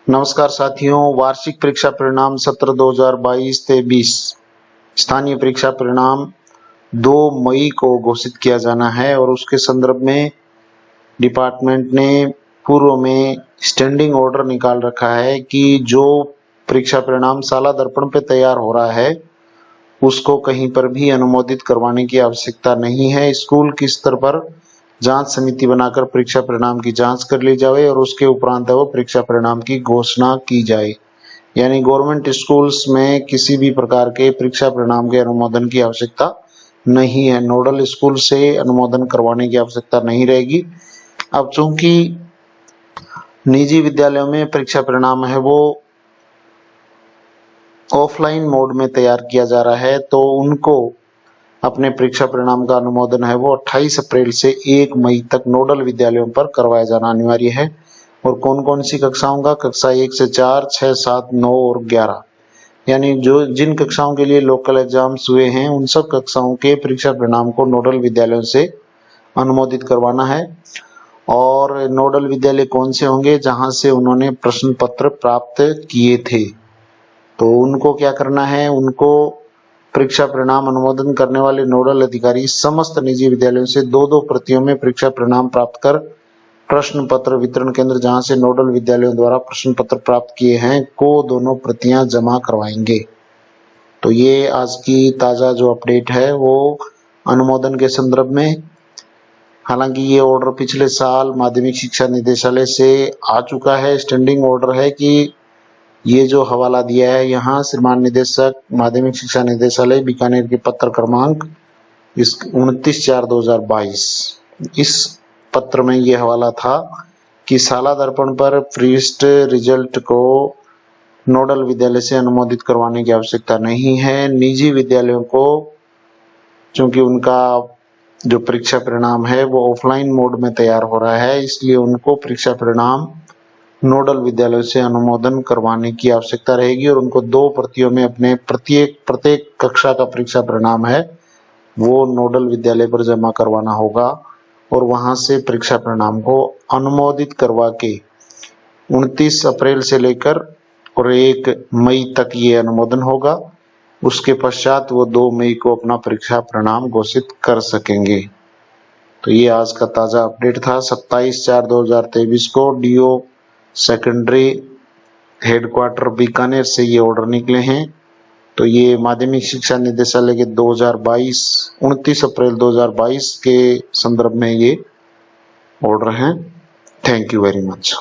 नमस्कार साथियों, वार्षिक परीक्षा परिणाम सत्र 2022-23 स्थानीय परीक्षा परिणाम 2 मई को घोषित किया जाना है और उसके संदर्भ में डिपार्टमेंट ने पूर्व में स्टैंडिंग ऑर्डर निकाल रखा है कि जो परीक्षा परिणाम साला दर्पण पे तैयार हो रहा है उसको कहीं पर भी अनुमोदित करवाने की आवश्यकता नहीं है। स्कूल के स्तर पर जांच समिति बनाकर परीक्षा परिणाम की जांच कर ली जाए और उसके उपरांत वो परीक्षा परिणाम की घोषणा की जाए। यानी गवर्नमेंट स्कूल्स में किसी भी प्रकार के परीक्षा परिणाम के अनुमोदन की आवश्यकता नहीं है। नोडल स्कूल से अनुमोदन करवाने की आवश्यकता नहीं रहेगी। अब चूंकि निजी विद्यालयों में परीक्षा परिणाम है वो ऑफलाइन मोड में तैयार किया जा रहा है, तो उनको अपने परीक्षा परिणाम का अनुमोदन है वो 28 अप्रैल से 1 मई तक नोडल विद्यालयों पर करवाया जाना अनिवार्य है। और कौन कौन सी कक्षाओं का? कक्षा 1 से 4, 6, 7, 9 और 11, यानी जो जिन कक्षाओं के लिए लोकल एग्जाम्स हुए हैं उन सब कक्षाओं के परीक्षा परिणाम को नोडल विद्यालयों से अनुमोदित करवाना है। और नोडल विद्यालय कौन से होंगे? जहां से उन्होंने प्रश्न पत्र प्राप्त किए थे, तो उनको क्या करना है? उनको परीक्षा परिणाम अनुमोदन करने वाले नोडल अधिकारी समस्त निजी विद्यालयों से 2-2 प्रतियों में परीक्षा परिणाम प्राप्त कर प्रश्न पत्र वितरण केंद्र जहां से नोडल विद्यालयों द्वारा प्रश्न पत्र प्राप्त किए हैं को दोनों प्रतियां जमा करवाएंगे। तो ये आज की ताजा जो अपडेट है वो अनुमोदन के संदर्भ में। हालांकि ये ऑर्डर पिछले साल माध्यमिक शिक्षा निदेशालय से आ चुका है, स्टैंडिंग ऑर्डर है कि ये जो हवाला दिया है यहाँ श्रीमान निदेशक माध्यमिक शिक्षा निदेशालय बीकानेर के पत्र क्रमांक 29/4/2022, इस पत्र में ये हवाला था कि साला दर्पण पर प्रविष्ट रिजल्ट को नोडल विद्यालय से अनुमोदित करवाने की आवश्यकता नहीं है। निजी विद्यालयों को चूंकि उनका जो परीक्षा परिणाम है वो ऑफलाइन मोड में तैयार हो रहा है, इसलिए उनको परीक्षा परिणाम नोडल विद्यालयों से अनुमोदन करवाने की आवश्यकता रहेगी और उनको 2 प्रतियों में अपने प्रत्येक कक्षा का परीक्षा परिणाम है वो नोडल विद्यालय पर जमा करवाना होगा और वहां से परीक्षा परिणाम को अनुमोदित करवा के 29 अप्रैल से लेकर और 1 मई तक ये अनुमोदन होगा। उसके पश्चात वो 2 मई को अपना परीक्षा परिणाम घोषित कर सकेंगे। तो ये आज का ताजा अपडेट था। 27/4/2023 को डीओ सेकेंडरी हेडक्वार्टर बीकानेर से ये ऑर्डर निकले हैं। तो ये माध्यमिक शिक्षा निदेशालय के 29 अप्रैल 2022 के संदर्भ में ये ऑर्डर हैं। Thank you very much.